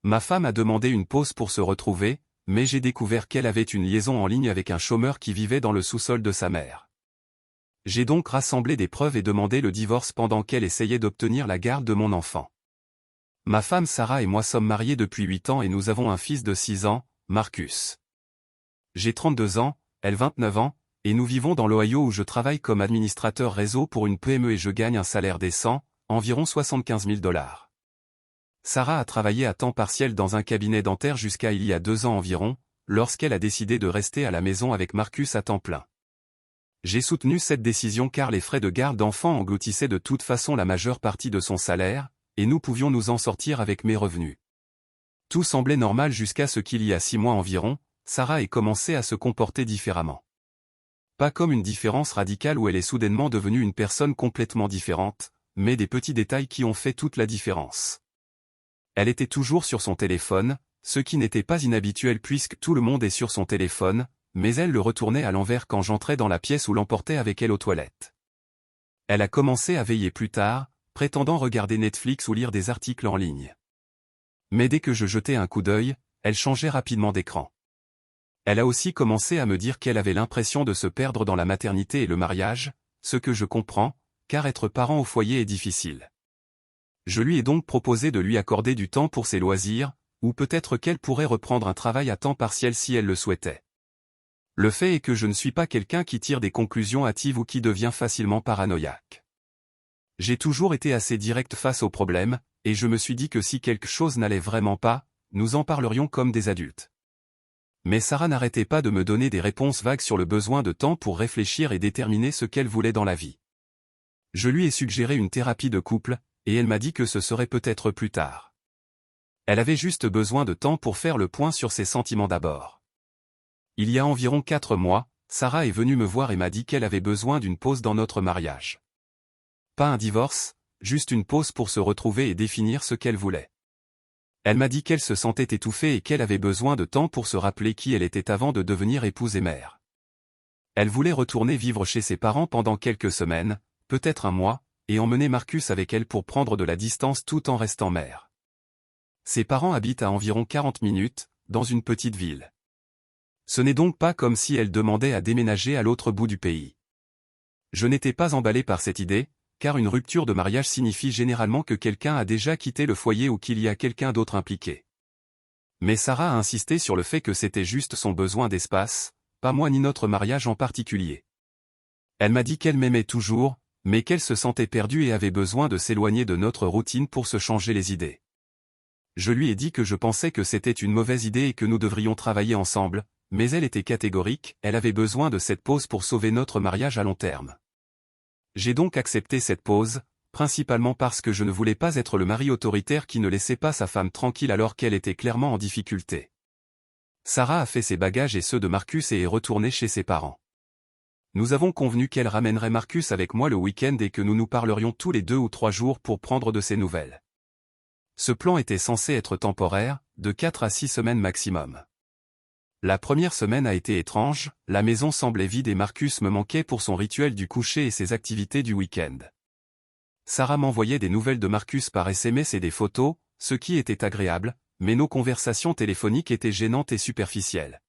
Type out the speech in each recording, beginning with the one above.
Ma femme a demandé une pause pour se retrouver, mais j'ai découvert qu'elle avait une liaison en ligne avec un chômeur qui vivait dans le sous-sol de sa mère. J'ai donc rassemblé des preuves et demandé le divorce pendant qu'elle essayait d'obtenir la garde de mon enfant. Ma femme Sarah et moi sommes mariés depuis 8 ans et nous avons un fils de 6 ans, Marcus. J'ai 32 ans, elle 29 ans, et nous vivons dans l'Ohio où je travaille comme administrateur réseau pour une PME et je gagne un salaire décent, environ 75 000 $. Sarah a travaillé à temps partiel dans un cabinet dentaire jusqu'à il y a 2 ans environ, lorsqu'elle a décidé de rester à la maison avec Marcus à temps plein. J'ai soutenu cette décision car les frais de garde d'enfants engloutissaient de toute façon la majeure partie de son salaire, et nous pouvions nous en sortir avec mes revenus. Tout semblait normal jusqu'à ce qu'il y a 6 mois environ, Sarah ait commencé à se comporter différemment. Pas comme une différence radicale où elle est soudainement devenue une personne complètement différente, mais des petits détails qui ont fait toute la différence. Elle était toujours sur son téléphone, ce qui n'était pas inhabituel puisque tout le monde est sur son téléphone, mais elle le retournait à l'envers quand j'entrais dans la pièce ou l'emportait avec elle aux toilettes. Elle a commencé à veiller plus tard, prétendant regarder Netflix ou lire des articles en ligne. Mais dès que je jetais un coup d'œil, elle changeait rapidement d'écran. Elle a aussi commencé à me dire qu'elle avait l'impression de se perdre dans la maternité et le mariage, ce que je comprends, car être parent au foyer est difficile. Je lui ai donc proposé de lui accorder du temps pour ses loisirs, ou peut-être qu'elle pourrait reprendre un travail à temps partiel si elle le souhaitait. Le fait est que je ne suis pas quelqu'un qui tire des conclusions hâtives ou qui devient facilement paranoïaque. J'ai toujours été assez direct face aux problèmes, et je me suis dit que si quelque chose n'allait vraiment pas, nous en parlerions comme des adultes. Mais Sarah n'arrêtait pas de me donner des réponses vagues sur le besoin de temps pour réfléchir et déterminer ce qu'elle voulait dans la vie. Je lui ai suggéré une thérapie de couple, et elle m'a dit que ce serait peut-être plus tard. Elle avait juste besoin de temps pour faire le point sur ses sentiments d'abord. Il y a environ 4 mois, Sarah est venue me voir et m'a dit qu'elle avait besoin d'une pause dans notre mariage. Pas un divorce, juste une pause pour se retrouver et définir ce qu'elle voulait. Elle m'a dit qu'elle se sentait étouffée et qu'elle avait besoin de temps pour se rappeler qui elle était avant de devenir épouse et mère. Elle voulait retourner vivre chez ses parents pendant quelques semaines, peut-être un mois, et emmener Marcus avec elle pour prendre de la distance tout en restant mère. Ses parents habitent à environ 40 minutes, dans une petite ville. Ce n'est donc pas comme si elle demandait à déménager à l'autre bout du pays. Je n'étais pas emballé par cette idée, car une rupture de mariage signifie généralement que quelqu'un a déjà quitté le foyer ou qu'il y a quelqu'un d'autre impliqué. Mais Sarah a insisté sur le fait que c'était juste son besoin d'espace, pas moi ni notre mariage en particulier. Elle m'a dit qu'elle m'aimait toujours, mais qu'elle se sentait perdue et avait besoin de s'éloigner de notre routine pour se changer les idées. Je lui ai dit que je pensais que c'était une mauvaise idée et que nous devrions travailler ensemble, mais elle était catégorique, elle avait besoin de cette pause pour sauver notre mariage à long terme. J'ai donc accepté cette pause, principalement parce que je ne voulais pas être le mari autoritaire qui ne laissait pas sa femme tranquille alors qu'elle était clairement en difficulté. Sarah a fait ses bagages et ceux de Marcus et est retournée chez ses parents. Nous avons convenu qu'elle ramènerait Marcus avec moi le week-end et que nous nous parlerions tous les 2 ou 3 jours pour prendre de ses nouvelles. Ce plan était censé être temporaire, de 4 à 6 semaines maximum. La première semaine a été étrange, la maison semblait vide et Marcus me manquait pour son rituel du coucher et ses activités du week-end. Sarah m'envoyait des nouvelles de Marcus par SMS et des photos, ce qui était agréable, mais nos conversations téléphoniques étaient gênantes et superficielles.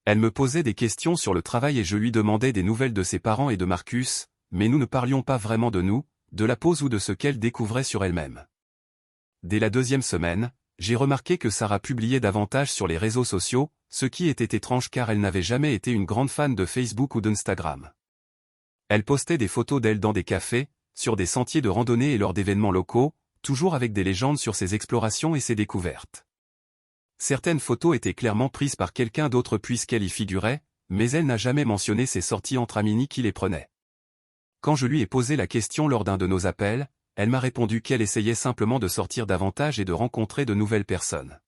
Elle me posait des questions sur le travail et je lui demandais des nouvelles de ses parents et de Marcus, mais nous ne parlions pas vraiment de nous, de la pause ou de ce qu'elle découvrait sur elle-même. Dès la 2e semaine, j'ai remarqué que Sarah publiait davantage sur les réseaux sociaux, ce qui était étrange car elle n'avait jamais été une grande fan de Facebook ou d'Instagram. Elle postait des photos d'elle dans des cafés, sur des sentiers de randonnée et lors d'événements locaux, toujours avec des légendes sur ses explorations et ses découvertes. Certaines photos étaient clairement prises par quelqu'un d'autre puisqu'elle y figurait, mais elle n'a jamais mentionné ses sorties entre amis ni qui les prenait. Quand je lui ai posé la question lors d'un de nos appels, elle m'a répondu qu'elle essayait simplement de sortir davantage et de rencontrer de nouvelles personnes.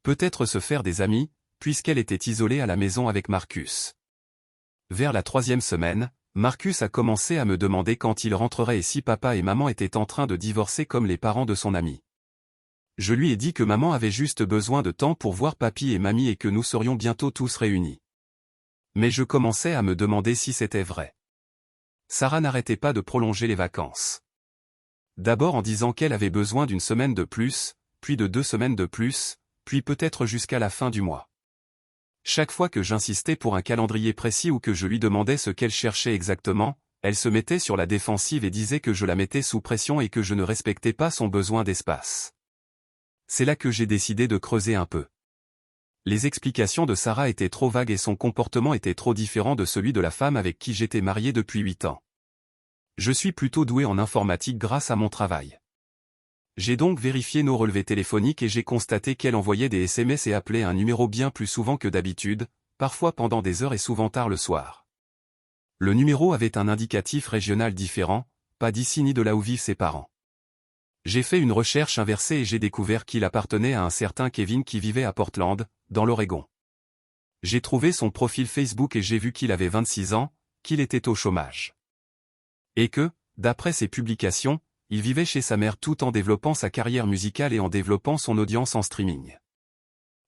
Peut-être se faire des amis, puisqu'elle était isolée à la maison avec Marcus. Vers la 3e semaine, Marcus a commencé à me demander quand il rentrerait et si papa et maman étaient en train de divorcer comme les parents de son ami. Je lui ai dit que maman avait juste besoin de temps pour voir papy et mamie et que nous serions bientôt tous réunis. Mais je commençais à me demander si c'était vrai. Sarah n'arrêtait pas de prolonger les vacances. D'abord en disant qu'elle avait besoin d'une semaine de plus, puis de 2 semaines de plus, puis peut-être jusqu'à la fin du mois. Chaque fois que j'insistais pour un calendrier précis ou que je lui demandais ce qu'elle cherchait exactement, elle se mettait sur la défensive et disait que je la mettais sous pression et que je ne respectais pas son besoin d'espace. C'est là que j'ai décidé de creuser un peu. Les explications de Sarah étaient trop vagues et son comportement était trop différent de celui de la femme avec qui j'étais marié depuis 8 ans. Je suis plutôt doué en informatique grâce à mon travail. J'ai donc vérifié nos relevés téléphoniques et j'ai constaté qu'elle envoyait des SMS et appelait un numéro bien plus souvent que d'habitude, parfois pendant des heures et souvent tard le soir. Le numéro avait un indicatif régional différent, pas d'ici ni de là où vivent ses parents. J'ai fait une recherche inversée et j'ai découvert qu'il appartenait à un certain Kevin qui vivait à Portland, dans l'Oregon. J'ai trouvé son profil Facebook et j'ai vu qu'il avait 26 ans, qu'il était au chômage. Et que, d'après ses publications, il vivait chez sa mère tout en développant sa carrière musicale et en développant son audience en streaming.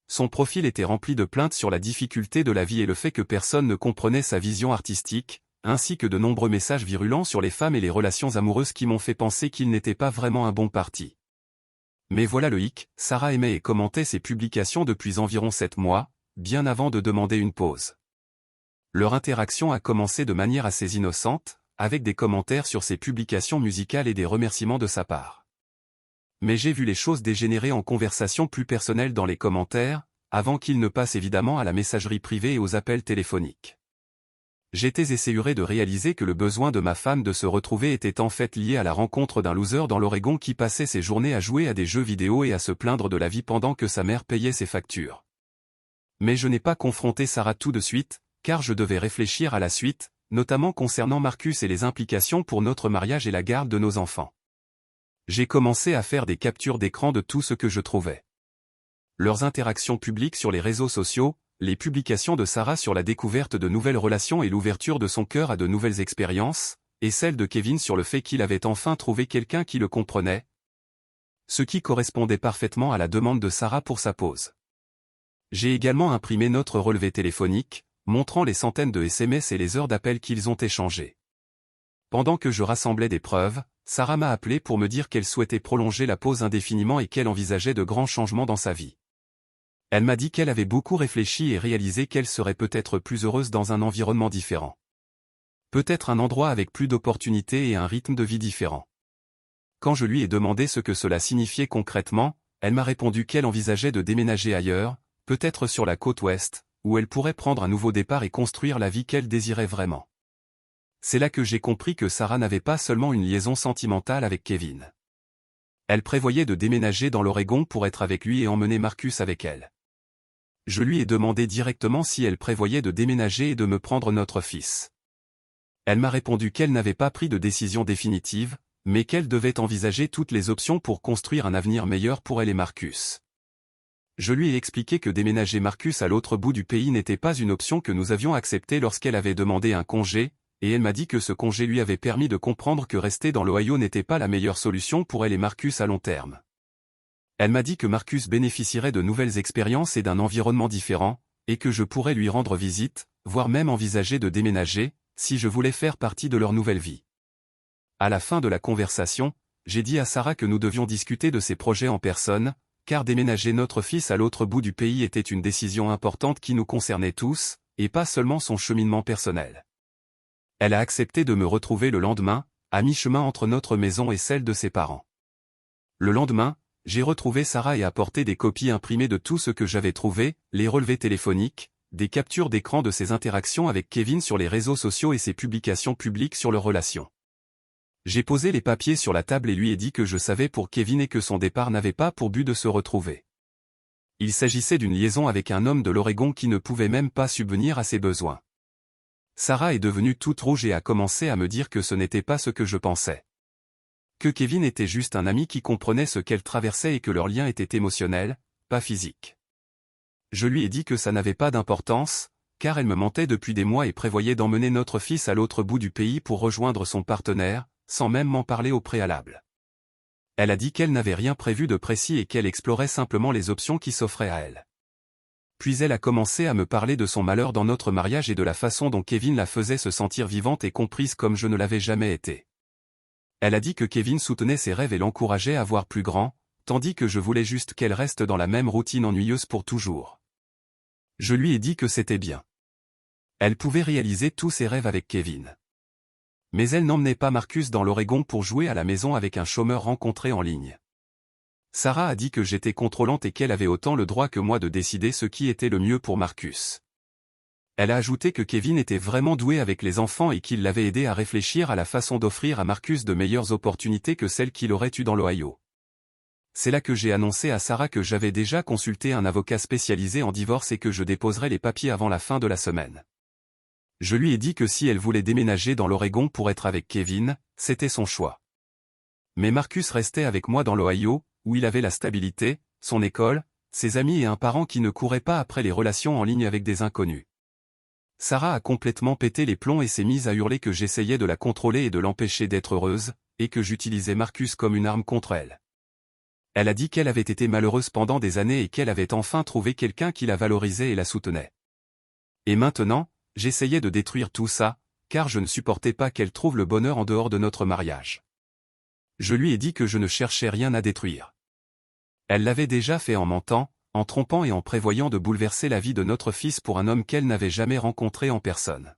Son profil était rempli de plaintes sur la difficulté de la vie et le fait que personne ne comprenait sa vision artistique, ainsi que de nombreux messages virulents sur les femmes et les relations amoureuses qui m'ont fait penser qu'il n'était pas vraiment un bon parti. Mais voilà le hic, Sarah aimait et commentait ses publications depuis environ 7 mois, bien avant de demander une pause. Leur interaction a commencé de manière assez innocente, avec des commentaires sur ses publications musicales et des remerciements de sa part. Mais j'ai vu les choses dégénérer en conversations plus personnelles dans les commentaires, avant qu'ils ne passent évidemment à la messagerie privée et aux appels téléphoniques. J'étais esséuré de réaliser que le besoin de ma femme de se retrouver était en fait lié à la rencontre d'un loser dans l'Oregon qui passait ses journées à jouer à des jeux vidéo et à se plaindre de la vie pendant que sa mère payait ses factures. Mais je n'ai pas confronté Sarah tout de suite, car je devais réfléchir à la suite, notamment concernant Marcus et les implications pour notre mariage et la garde de nos enfants. J'ai commencé à faire des captures d'écran de tout ce que je trouvais. Leurs interactions publiques sur les réseaux sociaux, les publications de Sarah sur la découverte de nouvelles relations et l'ouverture de son cœur à de nouvelles expériences, et celle de Kevin sur le fait qu'il avait enfin trouvé quelqu'un qui le comprenait, ce qui correspondait parfaitement à la demande de Sarah pour sa pause. J'ai également imprimé notre relevé téléphonique, montrant les centaines de SMS et les heures d'appels qu'ils ont échangés. Pendant que je rassemblais des preuves, Sarah m'a appelé pour me dire qu'elle souhaitait prolonger la pause indéfiniment et qu'elle envisageait de grands changements dans sa vie. Elle m'a dit qu'elle avait beaucoup réfléchi et réalisé qu'elle serait peut-être plus heureuse dans un environnement différent. Peut-être un endroit avec plus d'opportunités et un rythme de vie différent. Quand je lui ai demandé ce que cela signifiait concrètement, elle m'a répondu qu'elle envisageait de déménager ailleurs, peut-être sur la côte ouest, où elle pourrait prendre un nouveau départ et construire la vie qu'elle désirait vraiment. C'est là que j'ai compris que Sarah n'avait pas seulement une liaison sentimentale avec Kevin. Elle prévoyait de déménager dans l'Oregon pour être avec lui et emmener Marcus avec elle. Je lui ai demandé directement si elle prévoyait de déménager et de me prendre notre fils. Elle m'a répondu qu'elle n'avait pas pris de décision définitive, mais qu'elle devait envisager toutes les options pour construire un avenir meilleur pour elle et Marcus. Je lui ai expliqué que déménager Marcus à l'autre bout du pays n'était pas une option que nous avions acceptée lorsqu'elle avait demandé un congé, et elle m'a dit que ce congé lui avait permis de comprendre que rester dans l'Ohio n'était pas la meilleure solution pour elle et Marcus à long terme. Elle m'a dit que Marcus bénéficierait de nouvelles expériences et d'un environnement différent, et que je pourrais lui rendre visite, voire même envisager de déménager, si je voulais faire partie de leur nouvelle vie. À la fin de la conversation, j'ai dit à Sarah que nous devions discuter de ces projets en personne, car déménager notre fils à l'autre bout du pays était une décision importante qui nous concernait tous, et pas seulement son cheminement personnel. Elle a accepté de me retrouver le lendemain, à mi-chemin entre notre maison et celle de ses parents. Le lendemain, j'ai retrouvé Sarah et apporté des copies imprimées de tout ce que j'avais trouvé, les relevés téléphoniques, des captures d'écran de ses interactions avec Kevin sur les réseaux sociaux et ses publications publiques sur leurs relations. J'ai posé les papiers sur la table et lui ai dit que je savais pour Kevin et que son départ n'avait pas pour but de se retrouver. Il s'agissait d'une liaison avec un homme de l'Oregon qui ne pouvait même pas subvenir à ses besoins. Sarah est devenue toute rouge et a commencé à me dire que ce n'était pas ce que je pensais. Que Kevin était juste un ami qui comprenait ce qu'elle traversait et que leur lien était émotionnel, pas physique. Je lui ai dit que ça n'avait pas d'importance, car elle me mentait depuis des mois et prévoyait d'emmener notre fils à l'autre bout du pays pour rejoindre son partenaire, sans même m'en parler au préalable. Elle a dit qu'elle n'avait rien prévu de précis et qu'elle explorait simplement les options qui s'offraient à elle. Puis elle a commencé à me parler de son malheur dans notre mariage et de la façon dont Kevin la faisait se sentir vivante et comprise comme je ne l'avais jamais été. Elle a dit que Kevin soutenait ses rêves et l'encourageait à voir plus grand, tandis que je voulais juste qu'elle reste dans la même routine ennuyeuse pour toujours. Je lui ai dit que c'était bien. Elle pouvait réaliser tous ses rêves avec Kevin. Mais elle n'emmenait pas Marcus dans l'Oregon pour jouer à la maison avec un chômeur rencontré en ligne. Sarah a dit que j'étais contrôlante et qu'elle avait autant le droit que moi de décider ce qui était le mieux pour Marcus. Elle a ajouté que Kevin était vraiment doué avec les enfants et qu'il l'avait aidé à réfléchir à la façon d'offrir à Marcus de meilleures opportunités que celles qu'il aurait eues dans l'Ohio. C'est là que j'ai annoncé à Sarah que j'avais déjà consulté un avocat spécialisé en divorce et que je déposerais les papiers avant la fin de la semaine. Je lui ai dit que si elle voulait déménager dans l'Oregon pour être avec Kevin, c'était son choix. Mais Marcus restait avec moi dans l'Ohio, où il avait la stabilité, son école, ses amis et un parent qui ne courait pas après les relations en ligne avec des inconnus. Sarah a complètement pété les plombs et s'est mise à hurler que j'essayais de la contrôler et de l'empêcher d'être heureuse, et que j'utilisais Marcus comme une arme contre elle. Elle a dit qu'elle avait été malheureuse pendant des années et qu'elle avait enfin trouvé quelqu'un qui la valorisait et la soutenait. Et maintenant, j'essayais de détruire tout ça, car je ne supportais pas qu'elle trouve le bonheur en dehors de notre mariage. Je lui ai dit que je ne cherchais rien à détruire. Elle l'avait déjà fait en mentant, en trompant et en prévoyant de bouleverser la vie de notre fils pour un homme qu'elle n'avait jamais rencontré en personne.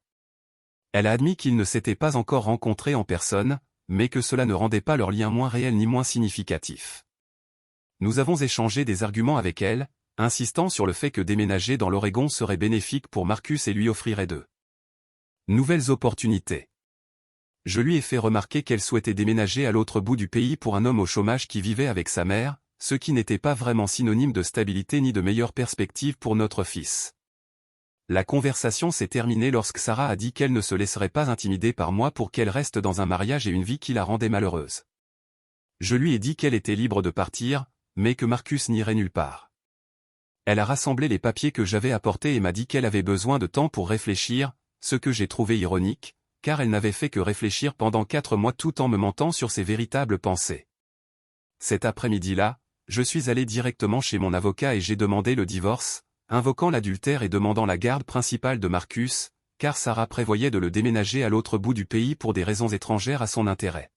Elle a admis qu'ils ne s'étaient pas encore rencontrés en personne, mais que cela ne rendait pas leur lien moins réel ni moins significatif. Nous avons échangé des arguments avec elle, insistant sur le fait que déménager dans l'Oregon serait bénéfique pour Marcus et lui offrirait de nouvelles opportunités. Je lui ai fait remarquer qu'elle souhaitait déménager à l'autre bout du pays pour un homme au chômage qui vivait avec sa mère, ce qui n'était pas vraiment synonyme de stabilité ni de meilleure perspective pour notre fils. La conversation s'est terminée lorsque Sarah a dit qu'elle ne se laisserait pas intimider par moi pour qu'elle reste dans un mariage et une vie qui la rendait malheureuse. Je lui ai dit qu'elle était libre de partir, mais que Marcus n'irait nulle part. Elle a rassemblé les papiers que j'avais apportés et m'a dit qu'elle avait besoin de temps pour réfléchir, ce que j'ai trouvé ironique, car elle n'avait fait que réfléchir pendant 4 mois tout en me mentant sur ses véritables pensées. Cet après-midi-là, je suis allé directement chez mon avocat et j'ai demandé le divorce, invoquant l'adultère et demandant la garde principale de Marcus, car Sarah prévoyait de le déménager à l'autre bout du pays pour des raisons étrangères à son intérêt.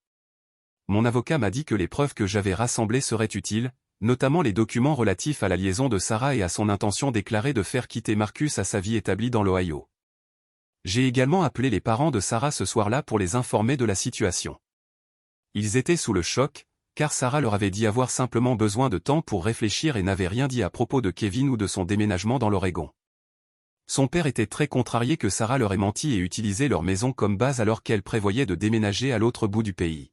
Mon avocat m'a dit que les preuves que j'avais rassemblées seraient utiles, notamment les documents relatifs à la liaison de Sarah et à son intention déclarée de faire quitter Marcus à sa vie établie dans l'Ohio. J'ai également appelé les parents de Sarah ce soir-là pour les informer de la situation. Ils étaient sous le choc, car Sarah leur avait dit avoir simplement besoin de temps pour réfléchir et n'avait rien dit à propos de Kevin ou de son déménagement dans l'Oregon. Son père était très contrarié que Sarah leur ait menti et utilisé leur maison comme base alors qu'elle prévoyait de déménager à l'autre bout du pays.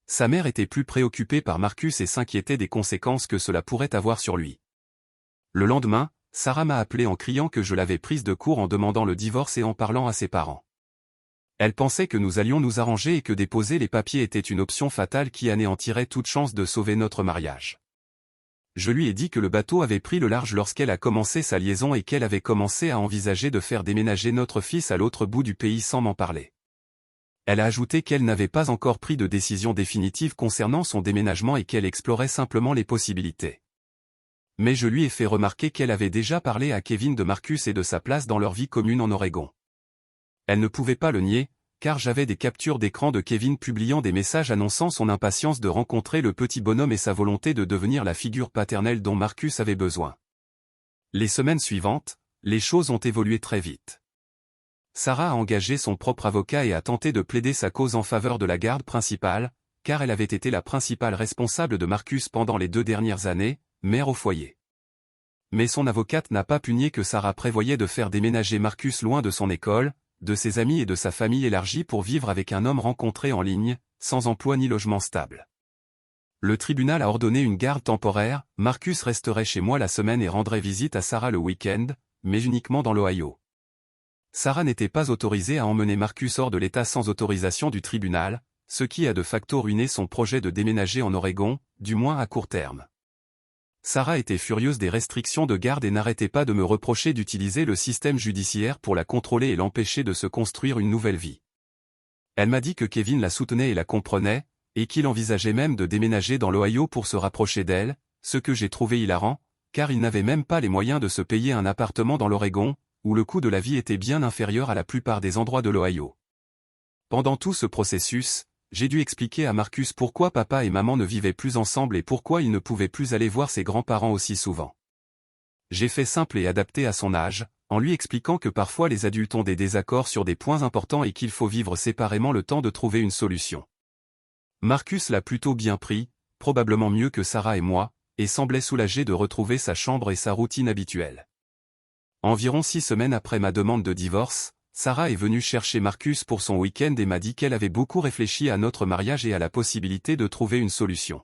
Sa mère était plus préoccupée par Marcus et s'inquiétait des conséquences que cela pourrait avoir sur lui. Le lendemain, Sarah m'a appelé en criant que je l'avais prise de court en demandant le divorce et en parlant à ses parents. Elle pensait que nous allions nous arranger et que déposer les papiers était une option fatale qui anéantirait toute chance de sauver notre mariage. Je lui ai dit que le bateau avait pris le large lorsqu'elle a commencé sa liaison et qu'elle avait commencé à envisager de faire déménager notre fils à l'autre bout du pays sans m'en parler. Elle a ajouté qu'elle n'avait pas encore pris de décision définitive concernant son déménagement et qu'elle explorait simplement les possibilités. Mais je lui ai fait remarquer qu'elle avait déjà parlé à Kevin de Marcus et de sa place dans leur vie commune en Oregon. Elle ne pouvait pas le nier, car j'avais des captures d'écran de Kevin publiant des messages annonçant son impatience de rencontrer le petit bonhomme et sa volonté de devenir la figure paternelle dont Marcus avait besoin. Les semaines suivantes, les choses ont évolué très vite. Sarah a engagé son propre avocat et a tenté de plaider sa cause en faveur de la garde principale, car elle avait été la principale responsable de Marcus pendant les 2 dernières années, mère au foyer. Mais son avocate n'a pas pu nier que Sarah prévoyait de faire déménager Marcus loin de son école, de ses amis et de sa famille élargie pour vivre avec un homme rencontré en ligne, sans emploi ni logement stable. Le tribunal a ordonné une garde temporaire, Marcus resterait chez moi la semaine et rendrait visite à Sarah le week-end, mais uniquement dans l'Ohio. Sarah n'était pas autorisée à emmener Marcus hors de l'État sans autorisation du tribunal, ce qui a de facto ruiné son projet de déménager en Oregon, du moins à court terme. Sarah était furieuse des restrictions de garde et n'arrêtait pas de me reprocher d'utiliser le système judiciaire pour la contrôler et l'empêcher de se construire une nouvelle vie. Elle m'a dit que Kevin la soutenait et la comprenait, et qu'il envisageait même de déménager dans l'Ohio pour se rapprocher d'elle, ce que j'ai trouvé hilarant, car il n'avait même pas les moyens de se payer un appartement dans l'Oregon, où le coût de la vie était bien inférieur à la plupart des endroits de l'Ohio. Pendant tout ce processus, J'ai dû expliquer à Marcus pourquoi papa et maman ne vivaient plus ensemble et pourquoi il ne pouvait plus aller voir ses grands-parents aussi souvent. J'ai fait simple et adapté à son âge, en lui expliquant que parfois les adultes ont des désaccords sur des points importants et qu'il faut vivre séparément le temps de trouver une solution. Marcus l'a plutôt bien pris, probablement mieux que Sarah et moi, et semblait soulagé de retrouver sa chambre et sa routine habituelle. Environ 6 semaines après ma demande de divorce, Sarah est venue chercher Marcus pour son week-end et m'a dit qu'elle avait beaucoup réfléchi à notre mariage et à la possibilité de trouver une solution.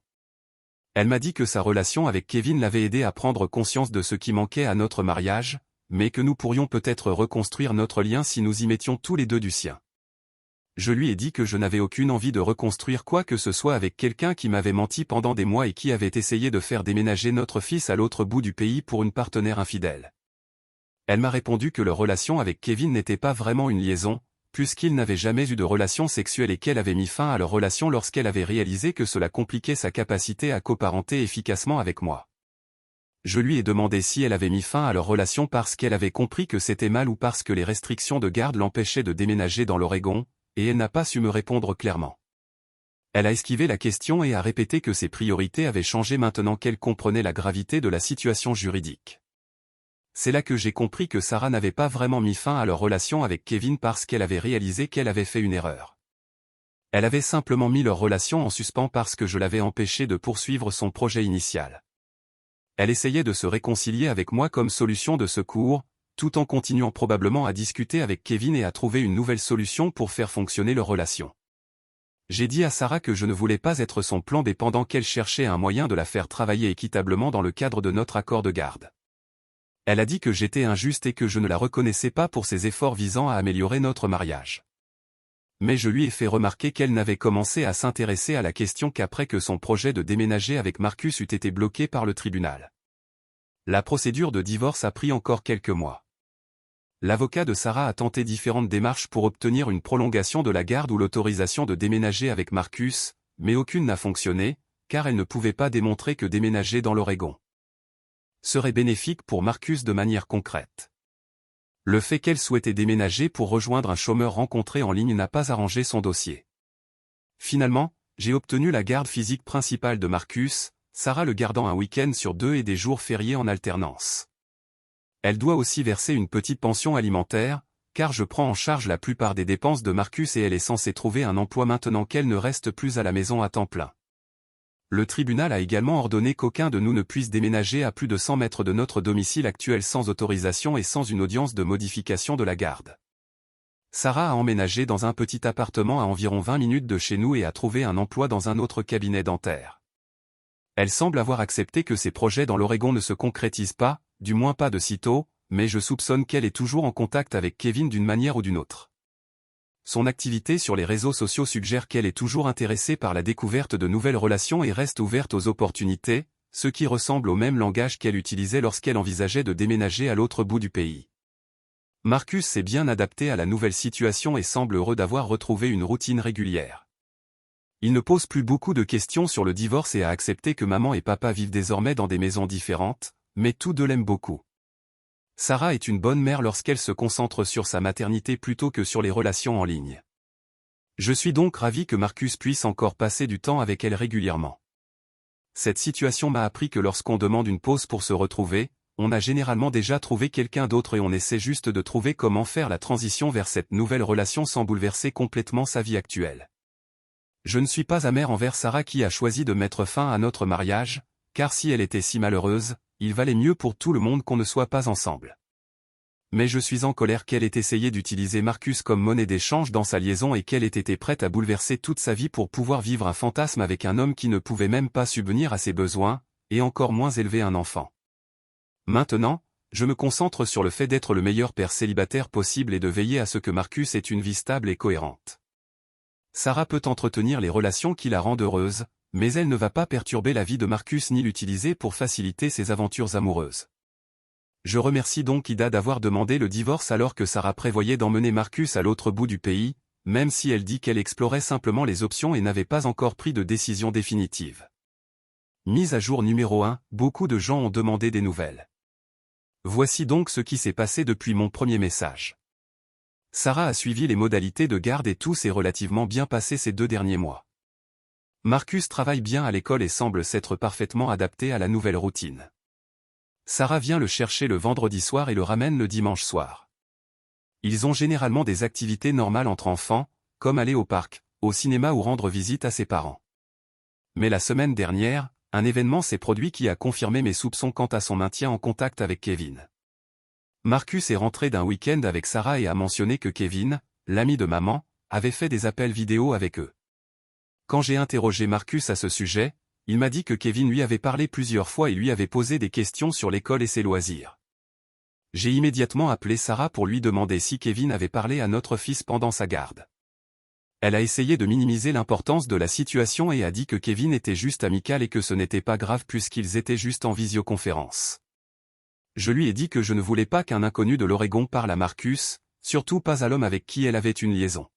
Elle m'a dit que sa relation avec Kevin l'avait aidé à prendre conscience de ce qui manquait à notre mariage, mais que nous pourrions peut-être reconstruire notre lien si nous y mettions tous les deux du sien. Je lui ai dit que je n'avais aucune envie de reconstruire quoi que ce soit avec quelqu'un qui m'avait menti pendant des mois et qui avait essayé de faire déménager notre fils à l'autre bout du pays pour une partenaire infidèle. Elle m'a répondu que leur relation avec Kevin n'était pas vraiment une liaison, puisqu'ils n'avaient jamais eu de relation sexuelle et qu'elle avait mis fin à leur relation lorsqu'elle avait réalisé que cela compliquait sa capacité à coparenter efficacement avec moi. Je lui ai demandé si elle avait mis fin à leur relation parce qu'elle avait compris que c'était mal ou parce que les restrictions de garde l'empêchaient de déménager dans l'Oregon, et elle n'a pas su me répondre clairement. Elle a esquivé la question et a répété que ses priorités avaient changé maintenant qu'elle comprenait la gravité de la situation juridique. C'est là que j'ai compris que Sarah n'avait pas vraiment mis fin à leur relation avec Kevin parce qu'elle avait réalisé qu'elle avait fait une erreur. Elle avait simplement mis leur relation en suspens parce que je l'avais empêchée de poursuivre son projet initial. Elle essayait de se réconcilier avec moi comme solution de secours, tout en continuant probablement à discuter avec Kevin et à trouver une nouvelle solution pour faire fonctionner leur relation. J'ai dit à Sarah que je ne voulais pas être son plan B pendant qu'elle cherchait un moyen de la faire travailler équitablement dans le cadre de notre accord de garde. Elle a dit que j'étais injuste et que je ne la reconnaissais pas pour ses efforts visant à améliorer notre mariage. Mais je lui ai fait remarquer qu'elle n'avait commencé à s'intéresser à la question qu'après que son projet de déménager avec Marcus eût été bloqué par le tribunal. La procédure de divorce a pris encore quelques mois. L'avocat de Sarah a tenté différentes démarches pour obtenir une prolongation de la garde ou l'autorisation de déménager avec Marcus, mais aucune n'a fonctionné, car elle ne pouvait pas démontrer que déménager dans l'Oregon serait bénéfique pour Marcus de manière concrète. Le fait qu'elle souhaitait déménager pour rejoindre un chômeur rencontré en ligne n'a pas arrangé son dossier. Finalement, j'ai obtenu la garde physique principale de Marcus, Sarah le gardant un week-end sur 2 et des jours fériés en alternance. Elle doit aussi verser une petite pension alimentaire, car je prends en charge la plupart des dépenses de Marcus et elle est censée trouver un emploi maintenant qu'elle ne reste plus à la maison à temps plein. Le tribunal a également ordonné qu'aucun de nous ne puisse déménager à plus de 100 mètres de notre domicile actuel sans autorisation et sans une audience de modification de la garde. Sarah a emménagé dans un petit appartement à environ 20 minutes de chez nous et a trouvé un emploi dans un autre cabinet dentaire. Elle semble avoir accepté que ses projets dans l'Oregon ne se concrétisent pas, du moins pas de sitôt, mais je soupçonne qu'elle est toujours en contact avec Kevin d'une manière ou d'une autre. Son activité sur les réseaux sociaux suggère qu'elle est toujours intéressée par la découverte de nouvelles relations et reste ouverte aux opportunités, ce qui ressemble au même langage qu'elle utilisait lorsqu'elle envisageait de déménager à l'autre bout du pays. Marcus s'est bien adapté à la nouvelle situation et semble heureux d'avoir retrouvé une routine régulière. Il ne pose plus beaucoup de questions sur le divorce et a accepté que maman et papa vivent désormais dans des maisons différentes, mais tous deux l'aiment beaucoup. Sarah est une bonne mère lorsqu'elle se concentre sur sa maternité plutôt que sur les relations en ligne. Je suis donc ravi que Marcus puisse encore passer du temps avec elle régulièrement. Cette situation m'a appris que lorsqu'on demande une pause pour se retrouver, on a généralement déjà trouvé quelqu'un d'autre et on essaie juste de trouver comment faire la transition vers cette nouvelle relation sans bouleverser complètement sa vie actuelle. Je ne suis pas amer envers Sarah qui a choisi de mettre fin à notre mariage, car si elle était si malheureuse, il valait mieux pour tout le monde qu'on ne soit pas ensemble. Mais je suis en colère qu'elle ait essayé d'utiliser Marcus comme monnaie d'échange dans sa liaison et qu'elle ait été prête à bouleverser toute sa vie pour pouvoir vivre un fantasme avec un homme qui ne pouvait même pas subvenir à ses besoins, et encore moins élever un enfant. Maintenant, je me concentre sur le fait d'être le meilleur père célibataire possible et de veiller à ce que Marcus ait une vie stable et cohérente. Sarah peut entretenir les relations qui la rendent heureuse, mais elle ne va pas perturber la vie de Marcus ni l'utiliser pour faciliter ses aventures amoureuses. Je remercie donc Ida d'avoir demandé le divorce alors que Sarah prévoyait d'emmener Marcus à l'autre bout du pays, même si elle dit qu'elle explorait simplement les options et n'avait pas encore pris de décision définitive. Mise à jour numéro 1, beaucoup de gens ont demandé des nouvelles. Voici donc ce qui s'est passé depuis mon premier message. Sarah a suivi les modalités de garde et tout s'est relativement bien passé ces 2 derniers mois. Marcus travaille bien à l'école et semble s'être parfaitement adapté à la nouvelle routine. Sarah vient le chercher le vendredi soir et le ramène le dimanche soir. Ils ont généralement des activités normales entre enfants, comme aller au parc, au cinéma ou rendre visite à ses parents. Mais la semaine dernière, un événement s'est produit qui a confirmé mes soupçons quant à son maintien en contact avec Kevin. Marcus est rentré d'un week-end avec Sarah et a mentionné que Kevin, l'ami de maman, avait fait des appels vidéo avec eux. Quand j'ai interrogé Marcus à ce sujet, il m'a dit que Kevin lui avait parlé plusieurs fois et lui avait posé des questions sur l'école et ses loisirs. J'ai immédiatement appelé Sarah pour lui demander si Kevin avait parlé à notre fils pendant sa garde. Elle a essayé de minimiser l'importance de la situation et a dit que Kevin était juste amical et que ce n'était pas grave puisqu'ils étaient juste en visioconférence. Je lui ai dit que je ne voulais pas qu'un inconnu de l'Oregon parle à Marcus, surtout pas à l'homme avec qui elle avait une liaison.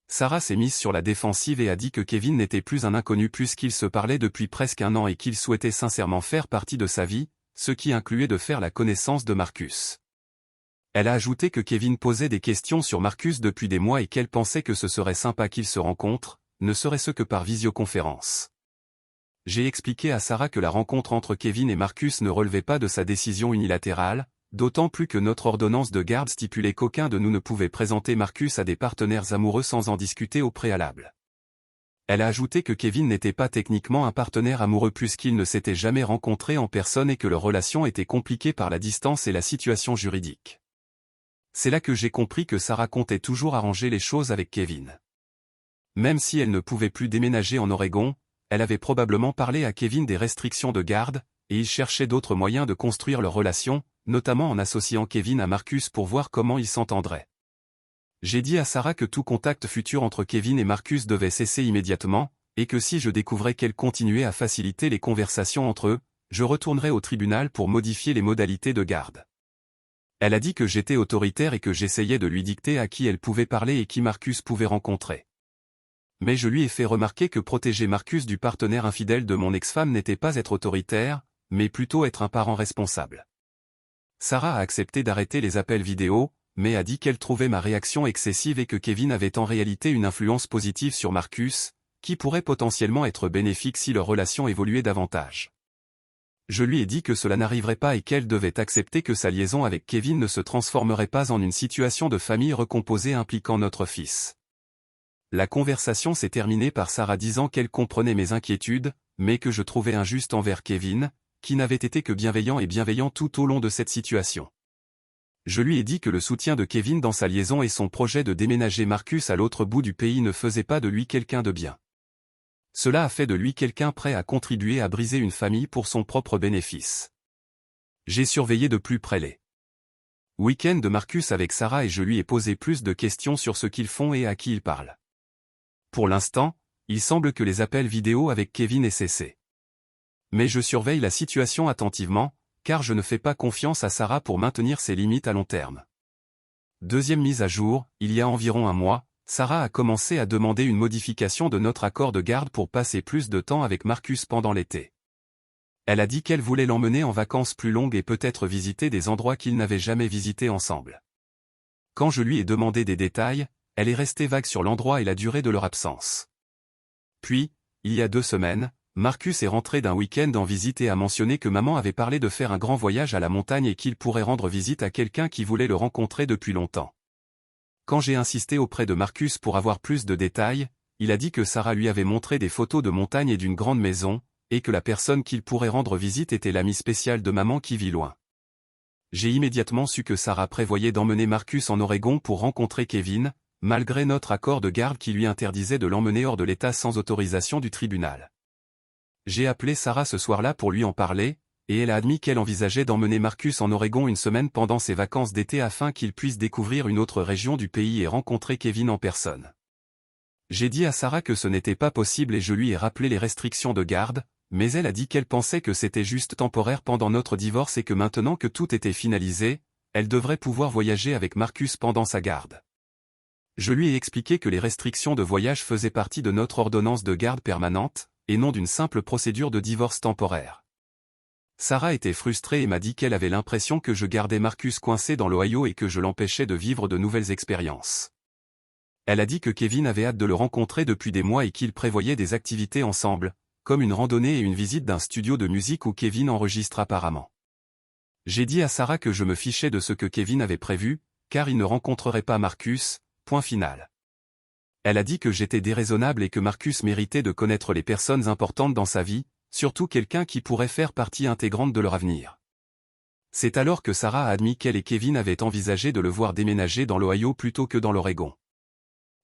Sarah s'est mise sur la défensive et a dit que Kevin n'était plus un inconnu puisqu'ils se parlaient depuis presque 1 an et qu'il souhaitait sincèrement faire partie de sa vie, ce qui incluait de faire la connaissance de Marcus. Elle a ajouté que Kevin posait des questions sur Marcus depuis des mois et qu'elle pensait que ce serait sympa qu'ils se rencontrent, ne serait-ce que par visioconférence. J'ai expliqué à Sarah que la rencontre entre Kevin et Marcus ne relevait pas de sa décision unilatérale, d'autant plus que notre ordonnance de garde stipulait qu'aucun de nous ne pouvait présenter Marcus à des partenaires amoureux sans en discuter au préalable. Elle a ajouté que Kevin n'était pas techniquement un partenaire amoureux puisqu'ils ne s'étaient jamais rencontrés en personne et que leur relation était compliquée par la distance et la situation juridique. C'est là que j'ai compris que Sarah comptait toujours arranger les choses avec Kevin. Même si elle ne pouvait plus déménager en Oregon, elle avait probablement parlé à Kevin des restrictions de garde, et ils cherchaient d'autres moyens de construire leur relation, notamment en associant Kevin à Marcus pour voir comment ils s'entendraient. J'ai dit à Sarah que tout contact futur entre Kevin et Marcus devait cesser immédiatement, et que si je découvrais qu'elle continuait à faciliter les conversations entre eux, je retournerais au tribunal pour modifier les modalités de garde. Elle a dit que j'étais autoritaire et que j'essayais de lui dicter à qui elle pouvait parler et qui Marcus pouvait rencontrer. Mais je lui ai fait remarquer que protéger Marcus du partenaire infidèle de mon ex-femme n'était pas être autoritaire, mais plutôt être un parent responsable. Sarah a accepté d'arrêter les appels vidéo, mais a dit qu'elle trouvait ma réaction excessive et que Kevin avait en réalité une influence positive sur Marcus, qui pourrait potentiellement être bénéfique si leur relation évoluait davantage. Je lui ai dit que cela n'arriverait pas et qu'elle devait accepter que sa liaison avec Kevin ne se transformerait pas en une situation de famille recomposée impliquant notre fils. La conversation s'est terminée par Sarah disant qu'elle comprenait mes inquiétudes, mais que je trouvais injuste envers Kevin, qui n'avait été que bienveillant tout au long de cette situation. Je lui ai dit que le soutien de Kevin dans sa liaison et son projet de déménager Marcus à l'autre bout du pays ne faisait pas de lui quelqu'un de bien. Cela a fait de lui quelqu'un prêt à contribuer à briser une famille pour son propre bénéfice. J'ai surveillé de plus près les week-ends de Marcus avec Sarah et je lui ai posé plus de questions sur ce qu'ils font et à qui ils parlent. Pour l'instant, il semble que les appels vidéo avec Kevin aient cessé. Mais je surveille la situation attentivement, car je ne fais pas confiance à Sarah pour maintenir ses limites à long terme. Deuxième mise à jour, il y a environ 1 mois, Sarah a commencé à demander une modification de notre accord de garde pour passer plus de temps avec Marcus pendant l'été. Elle a dit qu'elle voulait l'emmener en vacances plus longues et peut-être visiter des endroits qu'ils n'avaient jamais visités ensemble. Quand je lui ai demandé des détails, elle est restée vague sur l'endroit et la durée de leur absence. Puis, il y a 2 semaines, Marcus est rentré d'un week-end en visite et a mentionné que maman avait parlé de faire un grand voyage à la montagne et qu'il pourrait rendre visite à quelqu'un qui voulait le rencontrer depuis longtemps. Quand j'ai insisté auprès de Marcus pour avoir plus de détails, il a dit que Sarah lui avait montré des photos de montagne et d'une grande maison, et que la personne qu'il pourrait rendre visite était l'ami spécial de maman qui vit loin. J'ai immédiatement su que Sarah prévoyait d'emmener Marcus en Oregon pour rencontrer Kevin, malgré notre accord de garde qui lui interdisait de l'emmener hors de l'État sans autorisation du tribunal. J'ai appelé Sarah ce soir-là pour lui en parler, et elle a admis qu'elle envisageait d'emmener Marcus en Oregon une semaine pendant ses vacances d'été afin qu'il puisse découvrir une autre région du pays et rencontrer Kevin en personne. J'ai dit à Sarah que ce n'était pas possible et je lui ai rappelé les restrictions de garde, mais elle a dit qu'elle pensait que c'était juste temporaire pendant notre divorce et que maintenant que tout était finalisé, elle devrait pouvoir voyager avec Marcus pendant sa garde. Je lui ai expliqué que les restrictions de voyage faisaient partie de notre ordonnance de garde permanente, et non d'une simple procédure de divorce temporaire. Sarah était frustrée et m'a dit qu'elle avait l'impression que je gardais Marcus coincé dans l'Ohio et que je l'empêchais de vivre de nouvelles expériences. Elle a dit que Kevin avait hâte de le rencontrer depuis des mois et qu'ils prévoyaient des activités ensemble, comme une randonnée et une visite d'un studio de musique où Kevin enregistre apparemment. J'ai dit à Sarah que je me fichais de ce que Kevin avait prévu, car il ne rencontrerait pas Marcus, point final. Elle a dit que j'étais déraisonnable et que Marcus méritait de connaître les personnes importantes dans sa vie, surtout quelqu'un qui pourrait faire partie intégrante de leur avenir. C'est alors que Sarah a admis qu'elle et Kevin avaient envisagé de le voir déménager dans l'Ohio plutôt que dans l'Oregon.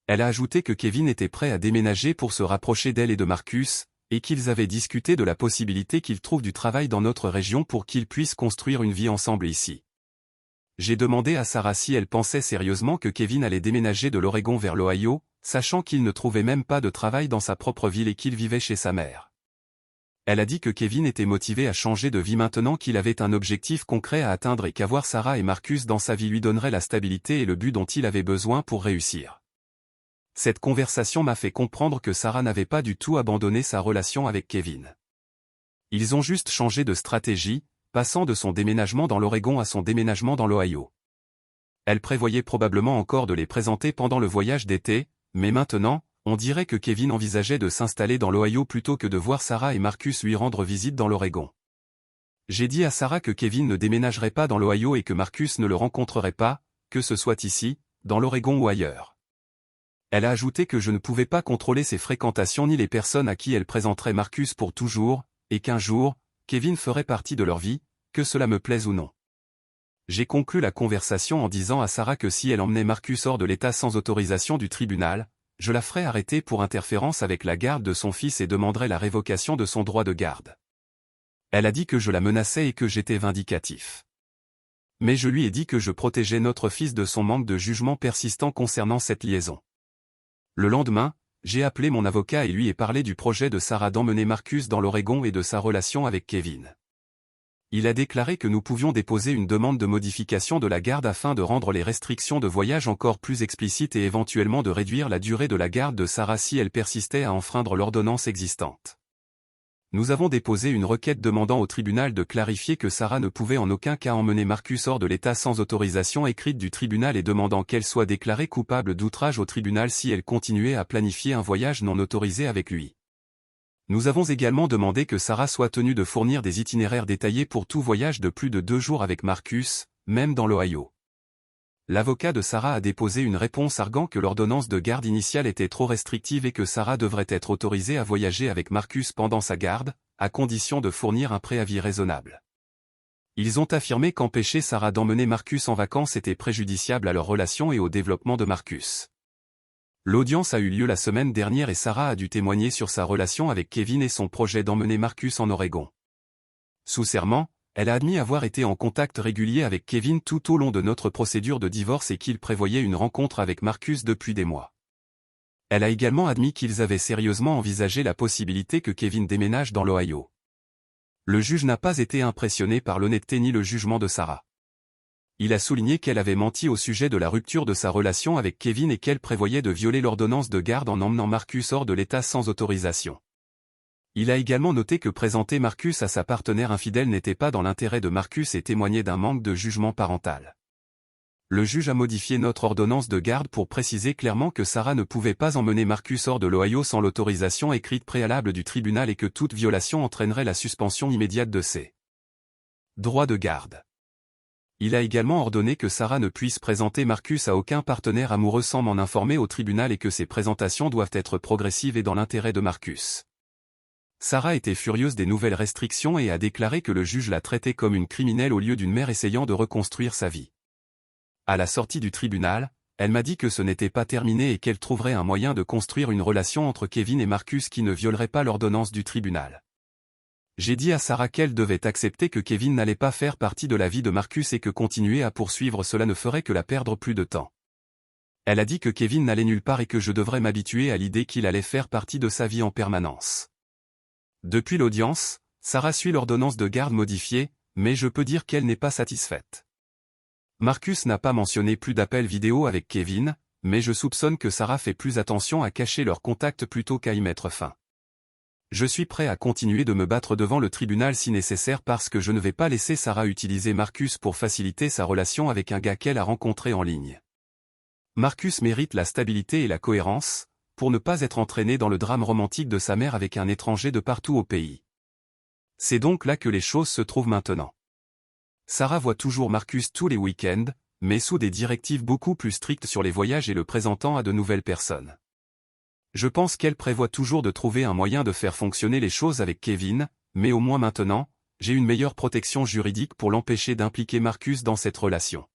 Elle a ajouté que Kevin était prêt à déménager pour se rapprocher d'elle et de Marcus, et qu'ils avaient discuté de la possibilité qu'il trouve du travail dans notre région pour qu'ils puissent construire une vie ensemble ici. J'ai demandé à Sarah si elle pensait sérieusement que Kevin allait déménager de l'Oregon vers l'Ohio, sachant qu'il ne trouvait même pas de travail dans sa propre ville et qu'il vivait chez sa mère. Elle a dit que Kevin était motivé à changer de vie maintenant qu'il avait un objectif concret à atteindre et qu'avoir Sarah et Marcus dans sa vie lui donnerait la stabilité et le but dont il avait besoin pour réussir. Cette conversation m'a fait comprendre que Sarah n'avait pas du tout abandonné sa relation avec Kevin. Ils ont juste changé de stratégie, passant de son déménagement dans l'Oregon à son déménagement dans l'Ohio. Elle prévoyait probablement encore de les présenter pendant le voyage d'été, mais maintenant, on dirait que Kevin envisageait de s'installer dans l'Ohio plutôt que de voir Sarah et Marcus lui rendre visite dans l'Oregon. J'ai dit à Sarah que Kevin ne déménagerait pas dans l'Ohio et que Marcus ne le rencontrerait pas, que ce soit ici, dans l'Oregon ou ailleurs. Elle a ajouté que je ne pouvais pas contrôler ses fréquentations ni les personnes à qui elle présenterait Marcus pour toujours, et qu'un jour, Kevin ferait partie de leur vie, que cela me plaise ou non. J'ai conclu la conversation en disant à Sarah que si elle emmenait Marcus hors de l'État sans autorisation du tribunal, je la ferais arrêter pour interférence avec la garde de son fils et demanderais la révocation de son droit de garde. Elle a dit que je la menaçais et que j'étais vindicatif. Mais je lui ai dit que je protégeais notre fils de son manque de jugement persistant concernant cette liaison. Le lendemain, j'ai appelé mon avocat et lui ai parlé du projet de Sarah d'emmener Marcus dans l'Oregon et de sa relation avec Kevin. Il a déclaré que nous pouvions déposer une demande de modification de la garde afin de rendre les restrictions de voyage encore plus explicites et éventuellement de réduire la durée de la garde de Sarah si elle persistait à enfreindre l'ordonnance existante. Nous avons déposé une requête demandant au tribunal de clarifier que Sarah ne pouvait en aucun cas emmener Marcus hors de l'État sans autorisation écrite du tribunal et demandant qu'elle soit déclarée coupable d'outrage au tribunal si elle continuait à planifier un voyage non autorisé avec lui. Nous avons également demandé que Sarah soit tenue de fournir des itinéraires détaillés pour tout voyage de plus de 2 jours avec Marcus, même dans l'Ohio. L'avocat de Sarah a déposé une réponse arguant que l'ordonnance de garde initiale était trop restrictive et que Sarah devrait être autorisée à voyager avec Marcus pendant sa garde, à condition de fournir un préavis raisonnable. Ils ont affirmé qu'empêcher Sarah d'emmener Marcus en vacances était préjudiciable à leur relation et au développement de Marcus. L'audience a eu lieu la semaine dernière et Sarah a dû témoigner sur sa relation avec Kevin et son projet d'emmener Marcus en Oregon. Sous serment, elle a admis avoir été en contact régulier avec Kevin tout au long de notre procédure de divorce et qu'il prévoyait une rencontre avec Marcus depuis des mois. Elle a également admis qu'ils avaient sérieusement envisagé la possibilité que Kevin déménage dans l'Ohio. Le juge n'a pas été impressionné par l'honnêteté ni le jugement de Sarah. Il a souligné qu'elle avait menti au sujet de la rupture de sa relation avec Kevin et qu'elle prévoyait de violer l'ordonnance de garde en emmenant Marcus hors de l'État sans autorisation. Il a également noté que présenter Marcus à sa partenaire infidèle n'était pas dans l'intérêt de Marcus et témoignait d'un manque de jugement parental. Le juge a modifié notre ordonnance de garde pour préciser clairement que Sarah ne pouvait pas emmener Marcus hors de l'Ohio sans l'autorisation écrite préalable du tribunal et que toute violation entraînerait la suspension immédiate de ses droits de garde. Il a également ordonné que Sarah ne puisse présenter Marcus à aucun partenaire amoureux sans m'en informer au tribunal et que ces présentations doivent être progressives et dans l'intérêt de Marcus. Sarah était furieuse des nouvelles restrictions et a déclaré que le juge la traitait comme une criminelle au lieu d'une mère essayant de reconstruire sa vie. À la sortie du tribunal, elle m'a dit que ce n'était pas terminé et qu'elle trouverait un moyen de construire une relation entre Kevin et Marcus qui ne violerait pas l'ordonnance du tribunal. J'ai dit à Sarah qu'elle devait accepter que Kevin n'allait pas faire partie de la vie de Marcus et que continuer à poursuivre cela ne ferait que la perdre plus de temps. Elle a dit que Kevin n'allait nulle part et que je devrais m'habituer à l'idée qu'il allait faire partie de sa vie en permanence. Depuis l'audience, Sarah suit l'ordonnance de garde modifiée, mais je peux dire qu'elle n'est pas satisfaite. Marcus n'a pas mentionné plus d'appels vidéo avec Kevin, mais je soupçonne que Sarah fait plus attention à cacher leur contact plutôt qu'à y mettre fin. Je suis prêt à continuer de me battre devant le tribunal si nécessaire parce que je ne vais pas laisser Sarah utiliser Marcus pour faciliter sa relation avec un gars qu'elle a rencontré en ligne. Marcus mérite la stabilité et la cohérence, pour ne pas être entraîné dans le drame romantique de sa mère avec un étranger de partout au pays. C'est donc là que les choses se trouvent maintenant. Sarah voit toujours Marcus tous les week-ends, mais sous des directives beaucoup plus strictes sur les voyages et le présentant à de nouvelles personnes. Je pense qu'elle prévoit toujours de trouver un moyen de faire fonctionner les choses avec Kevin, mais au moins maintenant, j'ai une meilleure protection juridique pour l'empêcher d'impliquer Marcus dans cette relation.